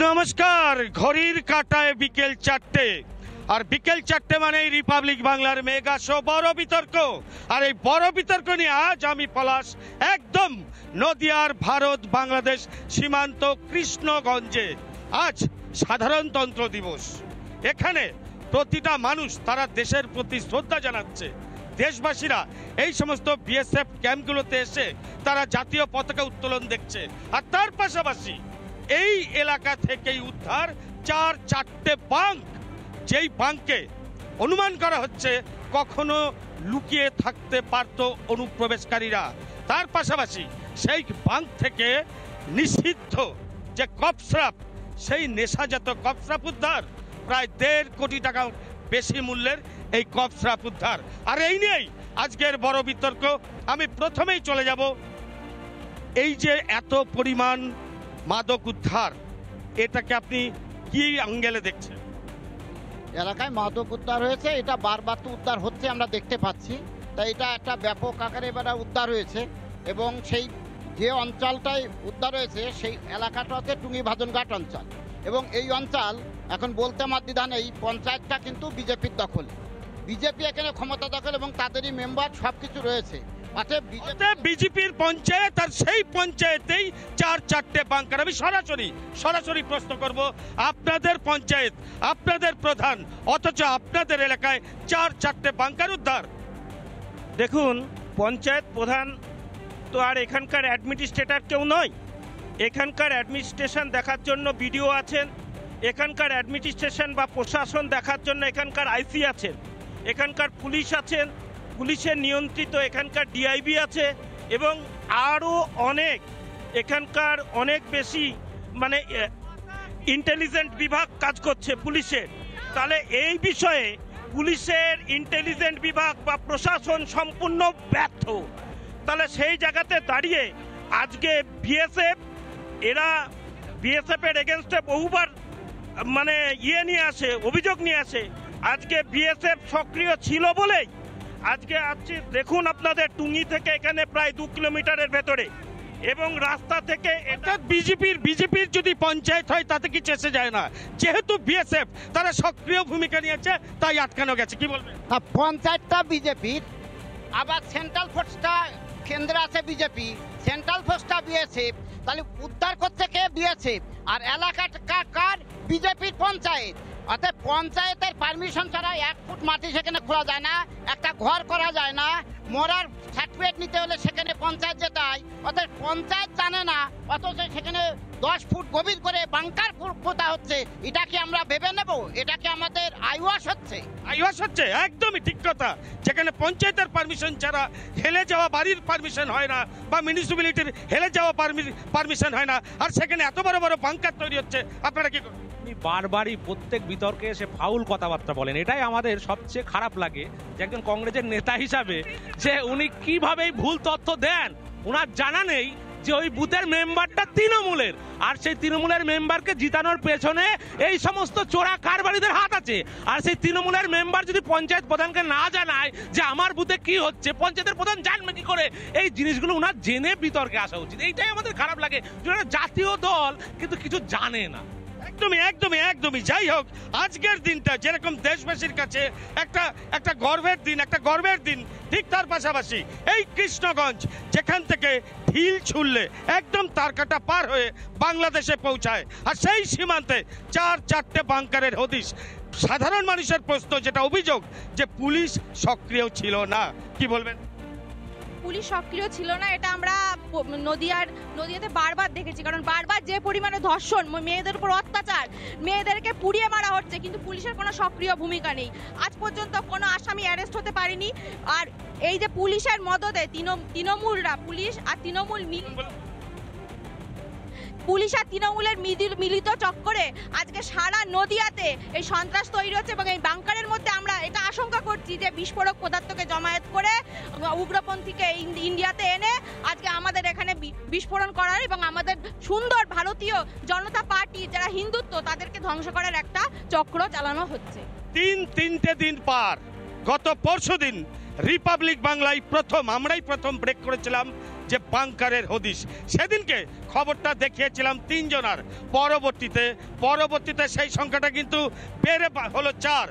নমস্কার। ঘড়ির কাঁটায় বিকেল 4টে, আর বিকেল 4টে মানে রিপাবলিক বাংলার মেগা শো বড় বিতর্ক। আর এই বড় বিতর্ক নিয়ে আজ আমি পলাশ একদম নদিয়ার ভারত বাংলাদেশ সীমান্ত কৃষ্ণগঞ্জে। আজ সাধারণতন্ত্র দিবস। এখানে প্রতিটা মানুষ তারা দেশের প্রতি শ্রদ্ধা জানাচ্ছে। দেশবাসীরা এই সমস্ত বিএসএফ ক্যাম্পগুলোতে এসে তারা জাতীয় পতাকা উত্তোলন দেখছে। আর তার পাশাপাশি এই এলাকা থেকেই উদ্ধার 4-4টে বাঙ্ক, যেই বাঙ্কে অনুমান করা হচ্ছে কখনো লুকিয়ে থাকতে পারত অনুপ্রবেশকারীরা। তার পাশাপাশি সেই বাঙ্ক থেকে নিষিদ্ধ যে কফস্রাপ, সেই নেশাজাত কফস্রাপ উদ্ধার, প্রায় 1.5 কোটি টাকা বেশি মূল্যের এই কফস্রাপ উদ্ধার। আর এই নিয়েই আজকের বড় বিতর্ক। আমি প্রথমেই চলে যাব, এই যে এত পরিমাণ মাদক উদ্ধার, এটাকে আপনি কি অ্যাঙ্গেলে দেখছেন? এলাকায় মাদক উদ্ধার হয়েছে, এটা বারবার তো উদ্ধার হচ্ছে আমরা দেখতে পাচ্ছি। তাই এটা একটা ব্যাপক আকারে এবার উদ্ধার হয়েছে, এবং সেই যে অঞ্চলটায় উদ্ধার হয়েছে সেই এলাকাটা হচ্ছে টুঙ্গি ভাজনঘাট অঞ্চল। এবং এই অঞ্চল এখন বলতে আমার দ্বিধা নেই, পঞ্চায়েতটা কিন্তু বিজেপির দখলে। বিজেপি এখানে ক্ষমতা দখল এবং তাদেরই মেম্বার সব কিছু রয়েছে। বিজেপির পঞ্চায়েত, আর সেই পঞ্চায়েতেই 4-4টে বাঙ্কার। আমি সরাসরি প্রশ্ন করব, আপনাদের পঞ্চায়েত, আপনাদের প্রধান, অথচ আপনাদের এলাকায় 4-4টে বাঙ্কার উদ্ধার। দেখুন, পঞ্চায়েত প্রধান তো আর এখানকার অ্যাডমিনিস্ট্রেটর কেউ নয়। এখানকার অ্যাডমিনিস্ট্রেশন দেখার জন্য বিডিও আছেন, এখানকার অ্যাডমিনিস্ট্রেশন বা প্রশাসন দেখার জন্য এখানকার আইসি আছেন, এখানকার পুলিশ আছেন, পুলিশের নিয়ন্ত্রিত এখানকার ডিআইবি আছে, এবং আরও অনেক এখানকার অনেক বেশি মানে ইন্টেলিজেন্ট বিভাগ কাজ করছে পুলিশের। তাহলে এই বিষয়ে পুলিশের ইন্টেলিজেন্ট বিভাগ বা প্রশাসন সম্পূর্ণ ব্যর্থ। তাহলে সেই জায়গাতে দাঁড়িয়ে আজকে বিএসএফের এগেনস্টে বহুবার মানে অভিযোগ নিয়ে আসে। আজকে বিএসএফ সক্রিয় ছিল বলেই আজকে দেখুন, আপনাদের টুঙ্গি থেকে এখানে প্রায় 2 কিলোমিটারের ভেতরে, এবং রাস্তা থেকে এটা বিজেপির যদি পঞ্চায়েত হয় তাতে কি চেষে যায় না? যেহেতু বিএসএফ তারা সক্রিয় ভূমিকা নিয়েছে, তাই আটকানো গেছে। কি বলবেন? পঞ্চায়েতটা বিজেপির, আবার সেন্ট্রাল ফোর্সটা কেন্দ্রে আছে বিজেপি, সেন্ট্রাল ফোর্সটা বিএসএফ। তাহলে উদ্ধার করছে কে? বিএসএফ। আর এলাকাটা কার? বিজেপির পঞ্চায়েত। অর্থাৎ পঞ্চায়েতের পারমিশন ছাড়া 1 ফুট মাটি সেখানে খোলা যায় না, একটা ঘর করা যায় না। মরার সার্টিফিকেট নিতে হলে সেখানে পঞ্চায়েত যেতে হয়। অর্থাৎ পঞ্চায়েত জানে না, অথচ সেখানে 10 ফুট গভীর করে বাংকার পোতা হচ্ছে। এটা কি আমরা ভেবে নেব? এটা কি আমাদের আইওয়াস হচ্ছে? একদমই ঠিক কথা। যেখানে পঞ্চায়েতের পারমিশন ছাড়া হেলে যাওয়া বাড়ির পারমিশন হয় না, বা মিউনিসিপ্যালিটির হেলে যাওয়া পারমিশন হয় না, আর সেখানে এত বড় বড় বাংকার তৈরি হচ্ছে। আপনারা কি করবেন? বারবারই প্রত্যেক বিতর্কে এসে ফাউল কথাবার্তা বলেন। এটাই আমাদের সবচেয়ে খারাপ লাগে যে একজন কংগ্রেসের নেতা হিসাবে, যে উনি কিভাবে ভুল তথ্য দেন। ওনার জানা নেই যে ওই বুথের মেম্বারটা তৃণমূলের, আর সেই তৃণমূলের মেম্বারকে জিতানোর পেছনে এই সমস্ত চোরা কারবারিদের হাত আছে। আর সেই তৃণমূলের মেম্বার যদি পঞ্চায়েত প্রধানকে না জানায় যে আমার বুথে কি হচ্ছে, পঞ্চায়েতের প্রধান জানবে কি করে? এই জিনিসগুলো ওনার জেনে বিতর্কে আসা উচিত। এইটাই আমাদের খারাপ লাগে, যে জাতীয় দল কিন্তু কিছু জানে না। একদমই। যাই হোক, আজকের দিনটা যেরকম দেশবাসীর কাছে একটা গর্বের দিন, ঠিক তার পাশাপাশি এই কৃষ্ণগঞ্জ, যেখান থেকে ঢিল ছুড়লে একদম তারকাটা পার হয়ে বাংলাদেশে পৌঁছায়, আর সেই সীমান্তে 4-4টে বাংকারের হদিশ। সাধারণ মানুষের প্রশ্ন, যেটা অভিযোগ, যে পুলিশ সক্রিয় ছিল না। কি বলবেন? পুলিশ সক্রিয় ছিল না, এটা আমরা নদিয়াতে বারবার দেখেছি। কারণ বারবার যে পরিমাণে ধর্ষণ, মেয়েদের উপর অত্যাচার, মেয়েদেরকে পুড়িয়ে মারা হচ্ছে, কিন্তু পুলিশের কোনো সক্রিয় ভূমিকা নেই। আজ পর্যন্ত কোনো আসামি অ্যারেস্ট হতে পারেনি। আর এই যে পুলিশের মদতে তৃণমূলরা, পুলিশ আর তৃণমূলের মিলিত চক্করে আজকে সারা নদিয়াতে এই সন্ত্রাস তৈরি হচ্ছে, এবং এই বাংকারের মধ্যে আমরা এটা আশঙ্কা করছি যে বিস্ফোরক পদার্থকে জমায়েত করে উগ্রপন্থীকে ইন্ডিয়াতে এনে আজকে আমাদের এখানে বিস্ফোরণ করার, এবং আমাদের সুন্দর ভারতীয় জনতা পার্টি যারা হিন্দুত্ব, তাদেরকে ধ্বংস করার একটা চক্র চালানো হচ্ছে। 3 দিন পার, গত পরশুদিন রিপাবলিক বাংলায় আমরাই প্রথম ব্রেক করেছিলাম যে বাংকারের হদিশ। সেদিনকে খবরটা দেখিয়েছিলাম 3 জনার, পরবর্তীতে সেই সংখ্যাটা কিন্তু বেড়ে হলো 4।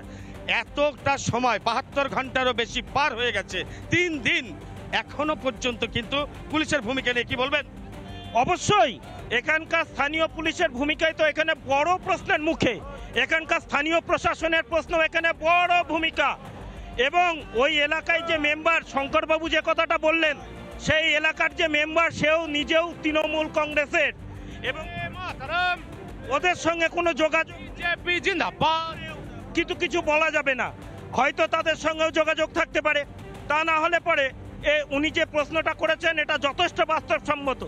এতটা সময় 72 ঘন্টারও বেশি পার হয়ে গেছে, 3 দিন এখনো পর্যন্ত কিন্তু পুলিশের ভূমিকা নিয়ে কি বলবেন? অবশ্যই এখানকার স্থানীয় পুলিশের ভূমিকায় তো এখানে বড় প্রশ্নের মুখে, এখানকার স্থানীয় প্রশাসনের প্রশ্ন এখানে বড় ভূমিকা। এবং ওই এলাকায় যে মেম্বার শঙ্করবাবু যে কথাটা বললেন, সেই এলাকার যে মেম্বার সেও নিজেও তৃণমূল কংগ্রেসের, এবং ওদের সঙ্গে কোনো যোগাযোগ কিন্তু কিছু বলা যাবে না। হয়তো তাদের সঙ্গেও যোগাযোগ থাকতে পারে, তা না হলে পরে উনি যে প্রশ্নটা করেছেন এটা যথেষ্ট বাস্তবসম্মত।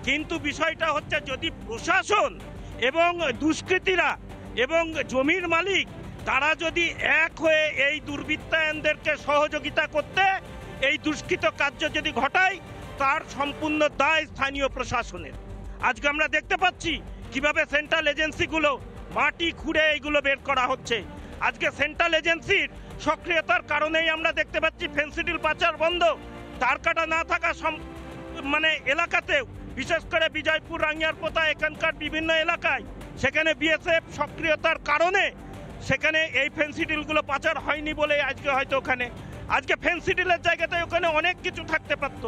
কিন্তু বিষয়টা হচ্ছে, যদি প্রশাসন এবং দুষ্কৃতীরা এবং জমির মালিক তারা যদি এক হয়ে এই দুর্বৃত্তায়নদেরকে সহযোগিতা করতে এই দুষ্কৃত কার্য যদি ঘটায়, তার সম্পূর্ণ দায় স্থানীয় প্রশাসনের। আজকে আমরা দেখতে পাচ্ছি কিভাবে সেন্ট্রাল এজেন্সিগুলো মাটি খুঁড়ে এইগুলো বের করা হচ্ছে। আজকে সেন্ট্রাল এজেন্সির সক্রিয়তার কারণেই আমরা দেখতে পাচ্ছি ফেন্সিডিল পাচার বন্ধ, তার কাটা না থাকা এলাকাতেও, বিশেষ করে বিজয়পুর, রাঙ্গিয়ারপোতা এখানকার বিভিন্ন এলাকায়, সেখানে বিএসএফ সক্রিয়তার কারণে সেখানে এই ফেন্সিডিলগুলো পাচার হয়নি বলে আজকে হয়তো ওখানে আজকে ফেন্সিডিলের জায়গাতে ওখানে অনেক কিছু থাকতে পারত।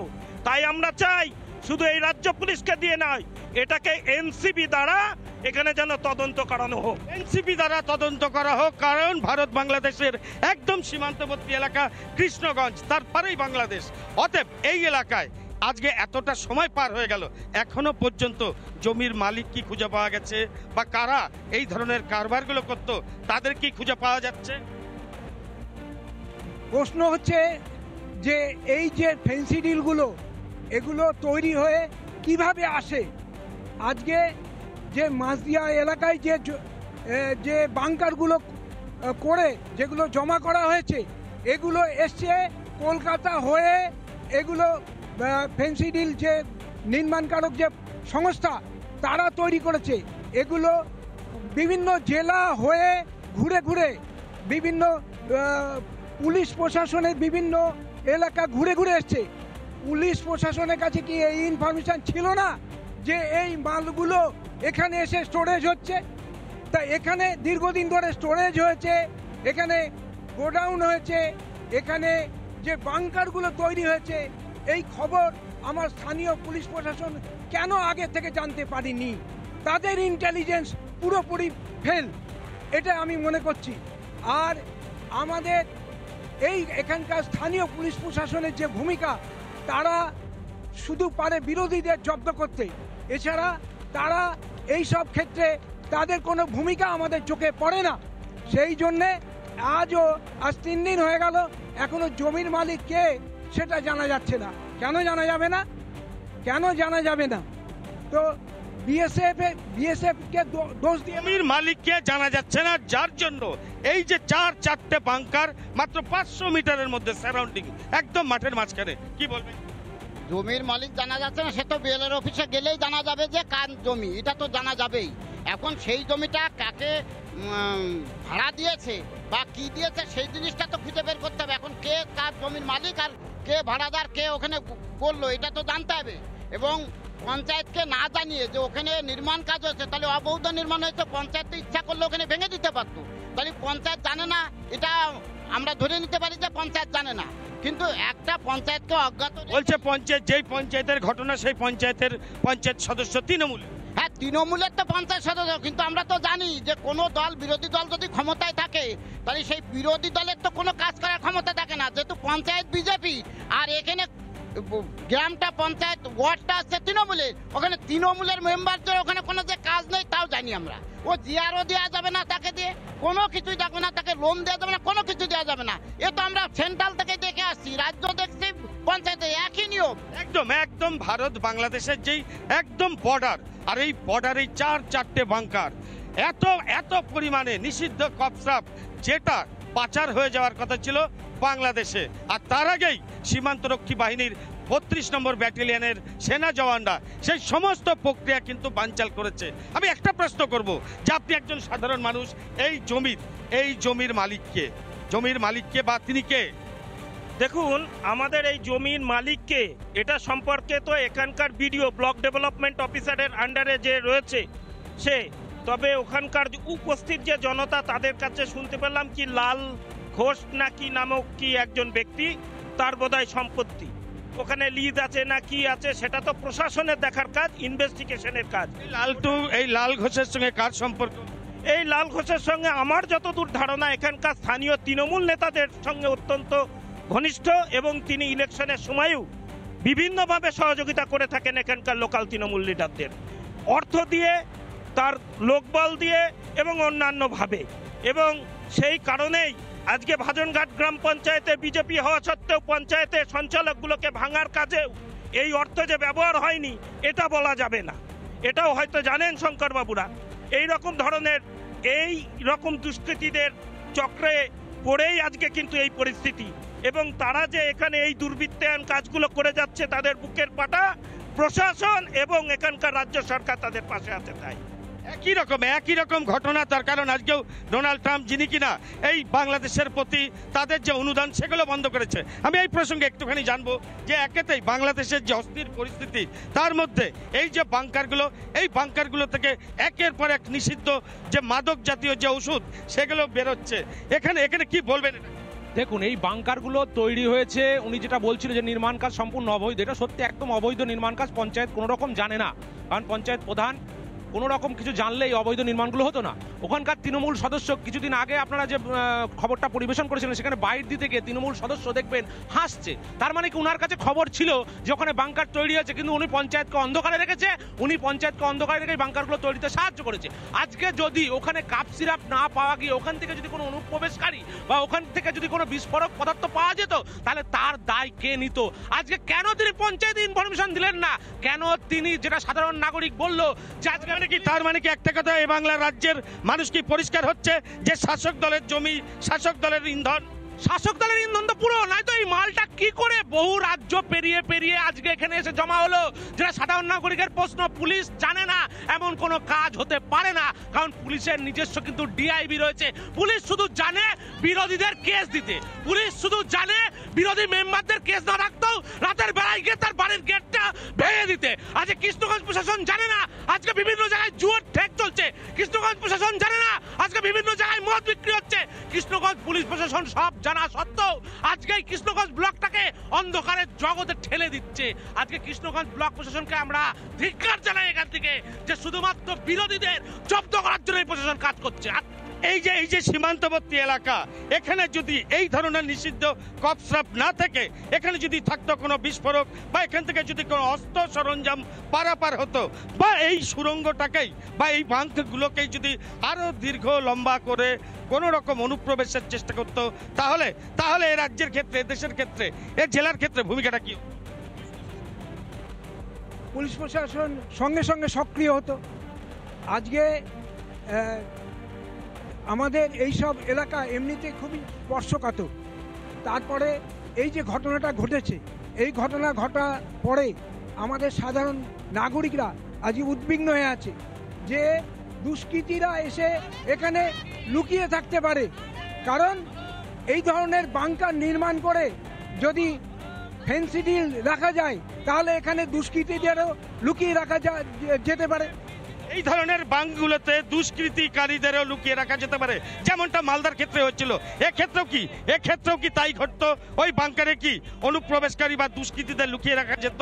তাই আমরা চাই শুধু এই রাজ্য পুলিশকে দিয়ে নয়, এটাকে এনসিবি দ্বারা এখানে যেন তদন্ত করানো হোক, এনসিপি দ্বারা তদন্ত করা হোক। কারণ ভারত বাংলাদেশের একদম সীমান্তবর্তী এলাকা কৃষ্ণগঞ্জ, তারপরেই বাংলাদেশ। অতএব এই এলাকায় আজকে এতটা সময় পার হয়ে গেল, এখনো পর্যন্ত জমির মালিক কি খুঁজে পাওয়া গেছে, বা কারা এই ধরনের কারবারগুলো করত তাদের কি খুঁজে পাওয়া যাচ্ছে? প্রশ্ন হচ্ছে যে এই যে ফেন্সিডিলগুলো এগুলো তৈরি হয়ে কিভাবে আসে। আজকে যে মাঝদিয়া এলাকায় যে বাংকারগুলো করে যেগুলো জমা করা হয়েছে, এগুলো এসছে কলকাতা হয়ে, এগুলো ফেন্সিডিল যে নির্মাণকারক যে সংস্থা তারা তৈরি করেছে। এগুলো বিভিন্ন জেলা হয়ে ঘুরে ঘুরে বিভিন্ন পুলিশ প্রশাসনের বিভিন্ন এলাকা ঘুরে ঘুরে এসছে। পুলিশ প্রশাসনের কাছে কি এই ইনফরমেশন ছিল না যে এই মালগুলো এখানে এসে স্টোরেজ হচ্ছে? তা এখানে দীর্ঘদিন ধরে স্টোরেজ হয়েছে, এখানে গোডাউন হয়েছে, এখানে যে বাংকারগুলো তৈরি হয়েছে, এই খবর আমার স্থানীয় পুলিশ প্রশাসন কেন আগে থেকে জানতে পারিনি? তাদের ইন্টেলিজেন্স পুরোপুরি ফেল, এটা আমি মনে করছি। আর আমাদের এখানকার স্থানীয় পুলিশ প্রশাসনের যে ভূমিকা, তারা শুধু পারে বিরোধীদের জব্দ করতে, এছাড়া তারা এই সব ক্ষেত্রে তাদের কোনো ভূমিকা আমাদের চোখে পড়ে না। সেই জন্যে আজ 3 দিন হয়ে গেল, এখনো জমির মালিক কে সেটা জানা যাচ্ছে না। কেন জানা যাবে না? কেন জানা যাবে না? তো বিএসএফকে দোষ দিয়ে জমির মালিককে জানা যাচ্ছে না, যার জন্য এই যে 4-4টে বাংকার মাত্র 500 মিটারের মধ্যে সারাউন্ডিং, একদম মাঠের মাঝখানে, কি বলবেন? জমির মালিক জানা যাচ্ছে না, সে তো বিএলআর অফিসে গেলেই জানা যাবে যে কার জমি, এটা তো জানা যাবেই। এখন সেই জমিটা কাকে ভাড়া দিয়েছে বা কি দিয়েছে সেই জিনিসটা তো খুঁজে বের করতে হবে। এখন কে কার জমির মালিক আর কে ভাড়াদার, কে ওখানে করলো, এটা তো জানতে হবে। এবং পঞ্চায়েতকে না জানিয়ে যে ওখানে নির্মাণ কাজ হয়েছে, তাহলে অবৈধ নির্মাণ হয়েছে, পঞ্চায়েত ইচ্ছা করলে ওখানে ভেঙে দিতে পারতো। তাহলে পঞ্চায়েত জানে না, এটা আমরা ধরে নিতে পারি যে পঞ্চায়েত জানে না, কিন্তু একটা পঞ্চায়েতকে অজ্ঞাত বলছে পঞ্চায়েত, যেই পঞ্চায়েতের ঘটনা সেই পঞ্চায়েতের পঞ্চায়েত সদস্য তৃণমূল। হ্যাঁ, তৃণমূলের তো পঞ্চায়েত সদস্য, কিন্তু আমরা তো জানি যে কোনো দল, বিরোধী দল যদি ক্ষমতায় থাকে তাহলে সেই বিরোধী দলের তো কোনো কাজ করার ক্ষমতা থাকে না। যেহেতু পঞ্চায়েত বিজেপি আর এখানে গ্রামটা পঞ্চায়েত ওয়ার্ডটা আছে তৃণমূলের, ওখানে তৃণমূলের মেম্বারদের ওখানে কোনো যে কাজ নেই তাও জানি আমরা। ও জিআরও দেওয়া যাবে না তাকে দিয়ে, কোনো কিছুই দেখবে না, তাকে লোন দেওয়া যাবে না, কোনো কিছু দেওয়া যাবে না। এ তো আমরা সেন্ট্রাল থেকে দেখে আসছি, রাজ্য দেখছি, পঞ্চায়েতে একই নিয়ম। একদম একদম ভারত বাংলাদেশের যেই একদম বর্ডার, আর এই বর্ডারে 4-4টে বাংকার, এত পরিমাণে নিষিদ্ধ কপসাপ, যেটা পাচার হয়ে যাওয়ার কথা ছিল বাংলাদেশে। আর তার আগেই সীমান্তরক্ষী বাহিনীর 32 নম্বর ব্যাটালিয়নের সেনা জওয়ানরা সেই সমস্ত প্রক্রিয়া কিন্তু বানচাল করেছে। আমি একটা প্রশ্ন করব যে আপনি একজন সাধারণ মানুষ, এই জমির মালিককে বা তিনি কে? দেখুন, আমাদের এই জমির মালিককে এটা সম্পর্কে তো এখানকার বিডিও ব্লক ডেভেলপমেন্ট অফিসারের আন্ডারে যে রয়েছে সে, তবে ওখানকার উপস্থিত যে জনতা তাদের কাছে শুনতে পেলাম কি লাল ঘোষ নাকি নামক কি একজন ব্যক্তি, তার বোধহয় সম্পত্তি ওখানে লিজ আছে না কি আছে সেটা তো প্রশাসনের দেখার কাজ, ইনভেস্টিগেশনের কাজ। এই লাল ঘোষের সঙ্গে কার সম্পর্ক? এই লাল ঘোষের সঙ্গে আমার যতদূর ধারণা এখানকার স্থানীয় তৃণমূল নেতাদের সঙ্গে অত্যন্ত ঘনিষ্ঠ, এবং তিনি ইলেকশনের সময়ও বিভিন্নভাবে সহযোগিতা করে থাকেন এখানকার লোকাল তৃণমূল লিডারদের, অর্থ দিয়ে, তার লোকবল দিয়ে এবং অন্যান্যভাবে। এবং সেই কারণেই আজকে ভাজনঘাট গ্রাম পঞ্চায়েতে বিজেপি হওয়া সত্ত্বেও পঞ্চায়েতের সঞ্চালকগুলোকে ভাঙার কাজেও এই অর্থ যে ব্যবহার হয়নি এটা বলা যাবে না। এটাও হয়তো জানেন শঙ্করবাবুরা, এই রকম ধরনের এই রকম দুষ্কৃতীদের চক্রে পড়েই আজকে কিন্তু এই পরিস্থিতি, এবং তারা যে এখানে এই দুর্বৃত্তায়ন কাজগুলো করে যাচ্ছে তাদের বুকের পাটা প্রশাসন এবং এখানকার রাজ্য সরকার তাদের পাশে আছে। তাই একই রকম ঘটনা, তার কারণ আজকেও ডোনাল্ড ট্রাম্প যিনি কিনা এই বাংলাদেশের প্রতি তাদের যে অনুদান সেগুলো বন্ধ করেছে। আমি এই প্রসঙ্গে একটুখানি জানবো যে একেতেই বাংলাদেশের যে অস্থির পরিস্থিতি তার মধ্যে এই যে বাংকারগুলো, এই বাংকারগুলো থেকে একের পর এক নিষিদ্ধ যে মাদক জাতীয় যে ওষুধ সেগুলো বেরোচ্ছে, এখানে কি বলবেন? দেখুন, এই বাংকারগুলো তৈরি হয়েছে, উনি যেটা বলছিলেন যে নির্মাণ কাজ সম্পূর্ণ অবৈধ, এটা সত্যি একদম অবৈধ নির্মাণ কাজ। পঞ্চায়েত কোনো রকম জানে না, কারণ পঞ্চায়েত প্রধান কোনো রকম কিছু জানলে এই অবৈধ নির্মাণগুলো হতো না। ওখানকার তৃণমূল সদস্য কিছুদিন আগে আপনারা যে খবরটা পরিবেশন করেছিলেন সেখানে বাইট দিতে গিয়ে তৃণমূল সদস্য দেখবেন হাসছে, তার মানে কি ওনার কাছে খবর ছিল যে ওখানে বাংকার তৈরি হয়েছে, কিন্তু উনি পঞ্চায়েতকে অন্ধকারে রেখেছে, রেখে বাংকারগুলো তৈরিতে সাহায্য করেছে। আজকে যদি ওখানে কাপ সিরাপ না পাওয়া গিয়ে ওখান থেকে যদি কোনো অনুপ্রবেশকারী বা ওখান থেকে যদি কোনো বিস্ফোরক পদার্থ পাওয়া যেত তাহলে তার দায় কে নিত? আজকে কেন তিনি পঞ্চায়েতে ইনফরমেশন দিলেন না? কেন তিনি, যেটা সাধারণ নাগরিক বললো যে আজকে তার মানে কি একটা কথা, এই বাংলা রাজ্যের মানুষ কি পরিষ্কার হচ্ছে যে শাসক দলের জমি, শাসক দলের ইন্ধন? শাসক দলের ইন্ধন তো পুরো নয় তো, এই মালটা কি করে বহু রাজ্য পেরিয়ে পেরিয়ে আজকে এখানে এসে জমা হলো? যেটা সাধারণ নাগরিকের প্রশ্ন, পুলিশ জানে না এমন কোনো কাজ হতে পারে না, কারণ পুলিশের নিজস্ব কিন্তু ডিআইবি রয়েছে। পুলিশ শুধু জানে বিরোধীদের কেস দিতে, পুলিশ শুধু জানে বিরোধী মেম্বারদের কেস না রাখতেও রাতের বেলায় গিয়ে তার বাড়ির গেটটা ভেঙে দিতে। আজকে কৃষ্ণগঞ্জ প্রশাসন জানে না আজকে বিভিন্ন জায়গায় জুয়ার ঠেক চলছে, কৃষ্ণগঞ্জ প্রশাসন জানে না আজকে বিভিন্ন জায়গায় মদ বিক্রি হচ্ছে। কৃষ্ণগঞ্জ পুলিশ প্রশাসন সব জানা সত্ত্বেও আজকে কৃষ্ণগঞ্জ ব্লকটাকে অন্ধকারের জগতে ঠেলে দিচ্ছে। আজকে কৃষ্ণগঞ্জ ব্লক প্রশাসনকে আমরা ধিক্কার জানাই এখান থেকে, যে শুধুমাত্র বিরোধীদের জব্দ করার জন্য এই প্রশাসন কাজ করছে। এই যে সীমান্তবর্তী এলাকা, এখানে যদি এই ধরনের নিষিদ্ধ কপস্রাপ না থেকে এখানে যদি থাকতো কোনো বিস্ফোরক বা এখান থেকে যদি কোনো অস্ত্র সরঞ্জাম পারাপার হতো, বা এই সুড়ঙ্গটাকেই বা এই বাঁধগুলোকেই যদি আরো দীর্ঘ লম্বা করে কোনো রকম অনুপ্রবেশের চেষ্টা করতো, তাহলে এই রাজ্যের ক্ষেত্রে, দেশের ক্ষেত্রে, এই জেলার ক্ষেত্রে ভূমিকাটা কি? পুলিশ প্রশাসন সঙ্গে সঙ্গে সক্রিয় হতো। আজকে আমাদের এই সব এলাকা এমনিতে খুবই স্পর্শকাতর, তারপরে এই যে ঘটনাটা ঘটেছে, এই ঘটনা ঘটার পরে আমাদের সাধারণ নাগরিকরা আজকে উদ্বিগ্ন হয়ে আছে যে দুষ্কৃতীরা এসে এখানে লুকিয়ে থাকতে পারে, কারণ এই ধরনের বাংকার নির্মাণ করে যদি ফেন্সিডিল রাখা যায় তাহলে এখানে দুষ্কৃতীদেরও লুকিয়ে রাখা যেতে পারে। এই ধরনের বাংগুলোতে দুষ্কৃতিকারীদেরও লুকিয়ে রাখা যেতে পারে, যেমনটা মালদার ক্ষেত্রে হচ্ছিল। এক্ষেত্রেও কি তাই ঘটতো? ওই বাংকারে কি অনুপ্রবেশকারী বা দুষ্কৃতীদের লুকিয়ে রাখা যেত?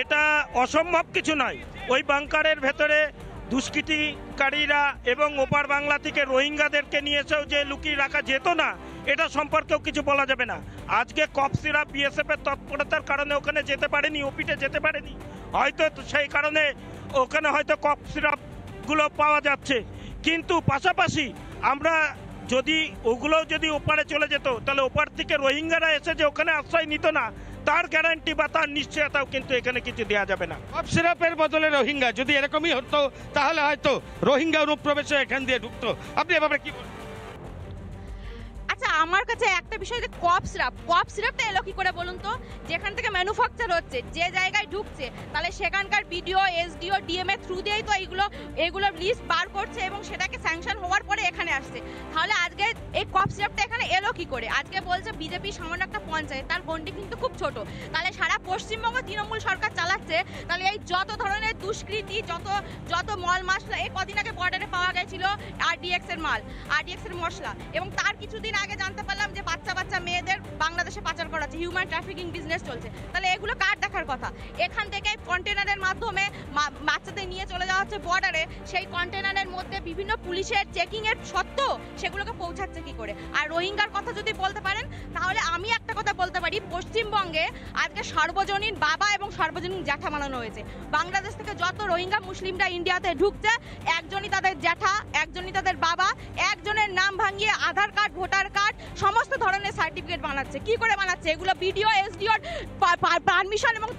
এটা অসম্ভব কিছু নয়। ওই বাংকারের ভেতরে দুষ্কৃতিকারীরা এবং ওপার বাংলা থেকে রোহিঙ্গাদেরকে নিয়ে এসেও যে লুকিয়ে রাখা যেত না, এটা সম্পর্কেও কিছু বলা যাবে না। আজকে কপসিরা বিএসএফ এর তৎপরতার কারণে ওখানে যেতে পারেনি, ওপিটে যেতে পারেনি, হয়তো সেই কারণে ওখানে হয়তো কফ সিরাপগুলো পাওয়া যাচ্ছে। কিন্তু পাশাপাশি আমরা ওগুলো যদি ওপারে চলে যেত তাহলে ওপার থেকে রোহিঙ্গারা এসে যে ওখানে আশ্রয় নিত না, তার গ্যারান্টি বা তার নিশ্চয়তাও কিন্তু এখানে কিছু দেওয়া যাবে না। কফ সিরাপের বদলে রোহিঙ্গা, যদি এরকমই হতো তাহলে হয়তো রোহিঙ্গা অনুপ্রবেশে এখান দিয়ে ঢুকতো। আপনি এভাবে কি বলবেন? আচ্ছা, আমার কাছে একটা বিষয়, যে কফ সিরাপটা এলো কি করে বলুন তো? যেখান থেকে ম্যানুফ্যাকচার হচ্ছে, যে জায়গায় ঢুকছে, তাহলে সেখানকার বিডিও, এসডিও, ডিএম এর থ্রু দিয়েই তো এগুলোর লিস্ট বার করছে এবং সেটাকে স্যাংশন হওয়ার পরে এখানে আসছে। তাহলে আজকে এই কফ সিরাপটা এখানে এলো কি করে? আজকে বলছে বিজেপি সামান্য একটা পঞ্চায়েত, তার গন্ডি কিন্তু খুব ছোট। তাহলে সারা পশ্চিমবঙ্গ তৃণমূল সরকার চালাচ্ছে। তাহলে এই যত ধরনের দুষ্কৃতি, যত মল মশলা, এই কদিন আগে বর্ডারে পাওয়া গেছিল আরডিএক্স এর মাল, আরডিএক্স এর মশলা, এবং তার কিছুদিন আগে জানতে পারলাম যে বাচ্চা মেয়েদের বাংলাদেশে পাচার করা হচ্ছে, হিউম্যান ট্রাফিকিং বিজনেস চলছে। তাহলে এগুলো কার দেখার কথা? এখান থেকে কন্টেনারের মাধ্যমে বাচ্চাদের নিয়ে চলে যাওয়া হচ্ছে বর্ডারে, সেই কন্টেনারের মধ্যে বিভিন্ন পুলিশের চেকিং এর সত্ত্বেও সেগুলোকে পৌঁছাচ্ছে কি করে? আর রোহিঙ্গার কথা যদি বলতে পারেন, তাহলে আমি একটা কথা বলতে পারি, পশ্চিমবঙ্গে আজকে সার্বজনীন বাবা এবং সার্বজনীন জ্যাঠা বানানো হয়েছে। বাংলাদেশ থেকে যত রোহিঙ্গা মুসলিমরা ইন্ডিয়াতে ঢুকছে, একজনই তাদের জ্যাঠা, একজনই তাদের বাবা, একজনের নাম ভাঙিয়ে আধার কার্ড, ভোটার কার্ড, সমস্ত ধরনের সার্টিফিকেট বানাচ্ছে। কি করে বানাচ্ছে? এগুলো বিডিও, এসডিওর পারমিশন এবং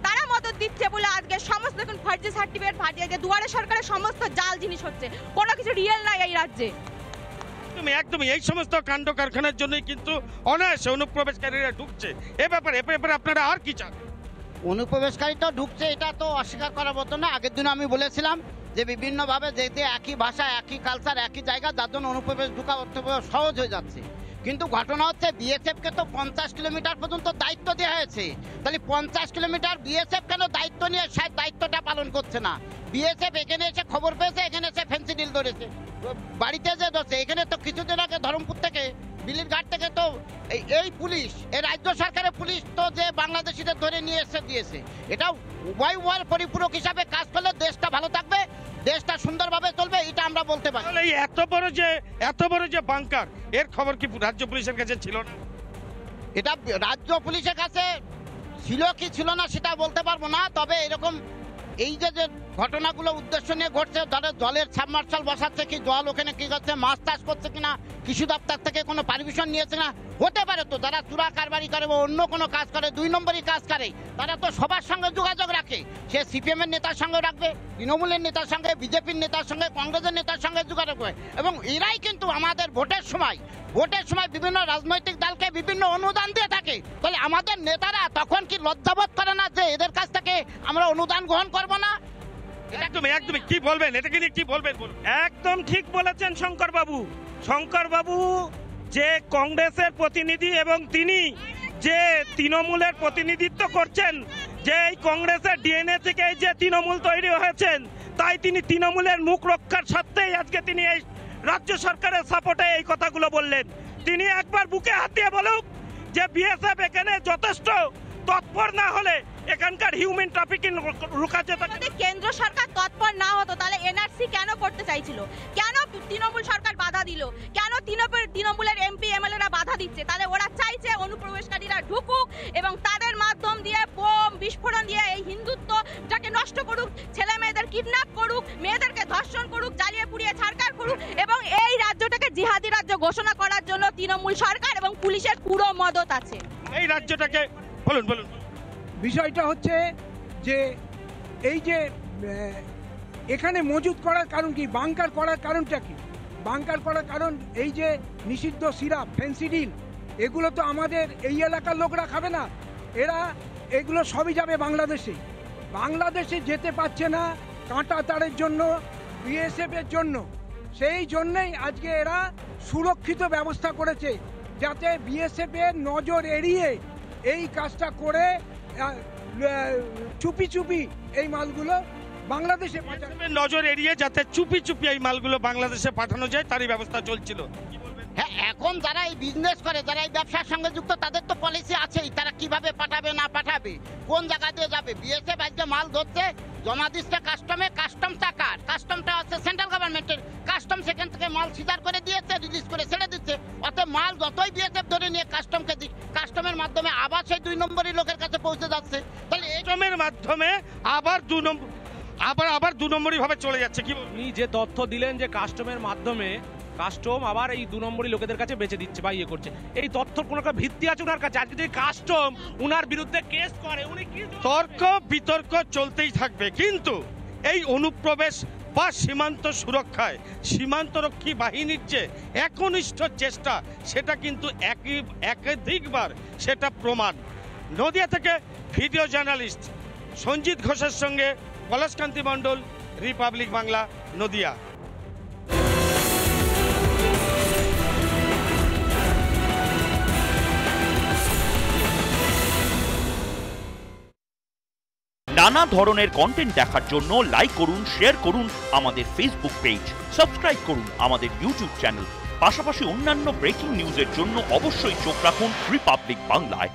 তারা মদত দিচ্ছে বলে আজকে সমস্ত এখন ফার্জি সার্টিফিকেট ফাটিয়ে দুয়ারে সরকারের সমস্ত জাল জিনিস হচ্ছে, কোনো কিছু রিয়েল নাই এই রাজ্যে। একদমই এই সমস্ত কাণ্ড কারখানার জন্যই কিন্তু অনায়াসে অনুপ্রবেশকারীরা ঢুকছে। এ ব্যাপারে আপনারা আর কি চান? অনুপ্রবেশকারী তো ঢুকছে, এটা তো অস্বীকার করার মতো না। আগের দিন আমি বলেছিলাম যে বিভিন্নভাবে যেতে একই ভাষা, একই কালচার, একই জায়গা, যার জন্য অনুপ্রবেশ ঢুকা সহজ হয়ে যাচ্ছে। কিন্তু ঘটনা হচ্ছে বিএসএফকে তো 50 কিলোমিটার পর্যন্ত দায়িত্ব দেওয়া হয়েছে। তাহলে 50 কিলোমিটার বিএসএফ কেন দায়িত্ব নিয়ে সেই দায়িত্বটা পালন করছে না? বিএসএফ এখানে এসে খবর পেয়েছে, এখানে এসে ফেন্সিডিল ধরেছে, বাড়িতে যে ধরছে। এখানে তো কিছুদিন আগে ধরমপুর থেকে, বিলিরঘাট থেকে তো এই পুলিশ, এই রাজ্য সরকারের পুলিশ তো যে বাংলাদেশিদের ধরে নিয়ে এসে দিয়েছে। এটা উভয় পরিপূরক হিসাবে কাজ করলে দেশটা ভালো থাকবে, দেশটা সুন্দরভাবে চলবে, এটা আমরা বলতে পারি। এই এত বড় যে বাংকার, এর খবর কি রাজ্য পুলিশের কাছে ছিল না? এটা রাজ্য পুলিশের কাছে ছিল কি ছিল না সেটা বলতে পারবো না। তবে এরকম এই যে ঘটনাগুলো উদ্দেশ্য নিয়ে ঘটছে, যারা জলের সাবমার্শাল বসাচ্ছে, কি জল ওখানে কি করছে, মাছ চাষ করছে কিনা, কৃষি দপ্তর থেকে কোনো পারমিশন নিয়েছে না, হতে পারে তো। যারা চুরা কারবারি করে বা অন্য কোনো কাজ করে, 2 নম্বরই কাজ করে, তারা তো সবার সঙ্গে যোগাযোগ রাখে। সে সিপিএম এর নেতার সঙ্গে রাখবে, তৃণমূলের নেতার সঙ্গে, বিজেপির নেতার সঙ্গে, কংগ্রেসের নেতার সঙ্গে যোগাযোগ করে। এবং এরাই কিন্তু আমাদের ভোটের সময় বিভিন্ন রাজনৈতিক দলকে বিভিন্ন অনুদান দিয়ে থাকে। তাহলে আমাদের নেতারা তখন কি লজ্জাবোধ করে না যে এদের কাছ থেকে আমরা অনুদান গ্রহণ করব না? একদমই কি বলবেন, এটাকে নিয়ে কি বলবেন? একদম ঠিক বলেছেন শঙ্কর বাবু যে কংগ্রেসের প্রতিনিধি এবং তিনি যে তৃণমূলের প্রতিনিধিত্ব করছেন, যে এই কংগ্রেসের ডিএনএ থেকে যে তৃণমূল তৈরি হয়েছেন, তাই তিনি তৃণমূলের মুখ রক্ষার সত্ত্বেই আজকে তিনি এই রাজ্য সরকারের সাপোর্টে এই কথাগুলো বললেন। তিনি একবার বুকে হাত দিয়ে বলুক যে বিএসএফ এখানে যথেষ্ট তৎপর না হলে এখানকার হিউম্যান ট্রাফিকিং রোকা যেত। কেন্দ্র সরকার তৎপর না হতো তাহলে এনআরসি কেন করতে চাইছিল? কেন তৃণমূল সরকার বাধা দিল? কেন তৃণমূলের এমপি এমএলএরা বাধা দিচ্ছে? তাহলে ওরা চাইছে অনুপ্রবেশকারীরা ঢুকুক এবং তাদের মাধ্যম দিয়ে বোম বিস্ফোরণ দিয়ে এই হিন্দুত্বটাকে নষ্ট করুক, ছেলে মেয়েদের কিডন্যাপ করুক, মেয়েদেরকে ধর্ষণ করুক, জ্বালিয়ে পুড়িয়ে ছারখার করুক, এবং এই রাজ্যটাকে জিহাদি রাজ্য ঘোষণা করার জন্য তৃণমূল সরকার এবং পুলিশের পুরো মদত আছে। এই রাজ্যটাকে বলুন। বিষয়টা হচ্ছে যে এই যে এখানে মজুত করার কারণ কি, বাংকার করার কারণটা কি? বাংকার করার কারণ এই যে নিষিদ্ধ সিরাপ, ফেন্সিডিল, এগুলো তো আমাদের এই এলাকার লোকরা খাবে না। এগুলো সবই যাবে বাংলাদেশে যেতে পারছে না কাঁটা তারের জন্য, বিএসএফ এর জন্য। সেই জন্যই আজকে এরা সুরক্ষিত ব্যবস্থা করেছে, যাতে বিএসএফ এর নজর এড়িয়ে এই কাজটা করে চুপি এই মালগুলো বাংলাদেশে নজর এড়িয়ে যাতে চুপি এই মালগুলো বাংলাদেশে পাঠানো যায়, তারই ব্যবস্থা চলছিল। হ্যাঁ, এখন যারা এই বিজনেস করে, যারা এই ব্যবসার সঙ্গে যুক্ত, তাদের তো পলিসি আছেই, তারা কিভাবে পাঠাবে না পাঠাবে, কোন জায়গা দিয়ে যাবে। বিএসএফ আজকে মাল ধরছে, জমা দিচ্ছে কাস্টমে, কাস্টমটা কার? কাস্টমটা হচ্ছে সেন্ট্রাল গভর্নমেন্টের। কাস্টম সেখান থেকে মাল সিজার করে দিয়েছে, রিলিজ করে ছেড়ে দিচ্ছে। অতএব মাল যতই বিএসএফ ধরে নিয়ে কাস্টমকে দিক, কাস্টমের মাধ্যমে আবার সেই 2 নম্বরই লোকের কাছে পৌঁছে যাচ্ছে। তাহলে এর মাধ্যমে আবার 2 নম্বরই ভাবে চলে যাচ্ছে। কি উনি যে তথ্য দিলেন যে কাস্টমের মাধ্যমে কাস্টম আবার এই 2 নম্বরই লোকেদের কাছে বেচে দিচ্ছে বা ইয়ে করছে, এই তথ্যর কোনো একটা ভিত্তি আছে ওনার কাছে? আজকে যদি কাস্টম উনার বিরুদ্ধে কেস করে, উনি কি? তর্ক বিতর্ক চলতেই থাকবে, কিন্তু এই অনুপ্রবেশ বা সীমান্ত সুরক্ষায় সীমান্তরক্ষী বাহিনীর যে একনিষ্ঠ চেষ্টা, সেটা কিন্তু একাধিকবার সেটা প্রমাণ। নদিয়া থেকে ভিডিও জার্নালিস্ট সঞ্জিত ঘোষের সঙ্গে পলাশকান্তি মণ্ডল, রিপাবলিক বাংলা, নদিয়া। নানা ধরনের কন্টেন্ট দেখার জন্য লাইক করুন, শেয়ার করুন আমাদের ফেসবুক পেজ, সাবস্ক্রাইব করুন আমাদের ইউটিউব চ্যানেল। পাশাপাশি অন্যান্য ব্রেকিং নিউজের জন্য অবশ্যই চোখ রাখুন রিপাবলিক বাংলায়।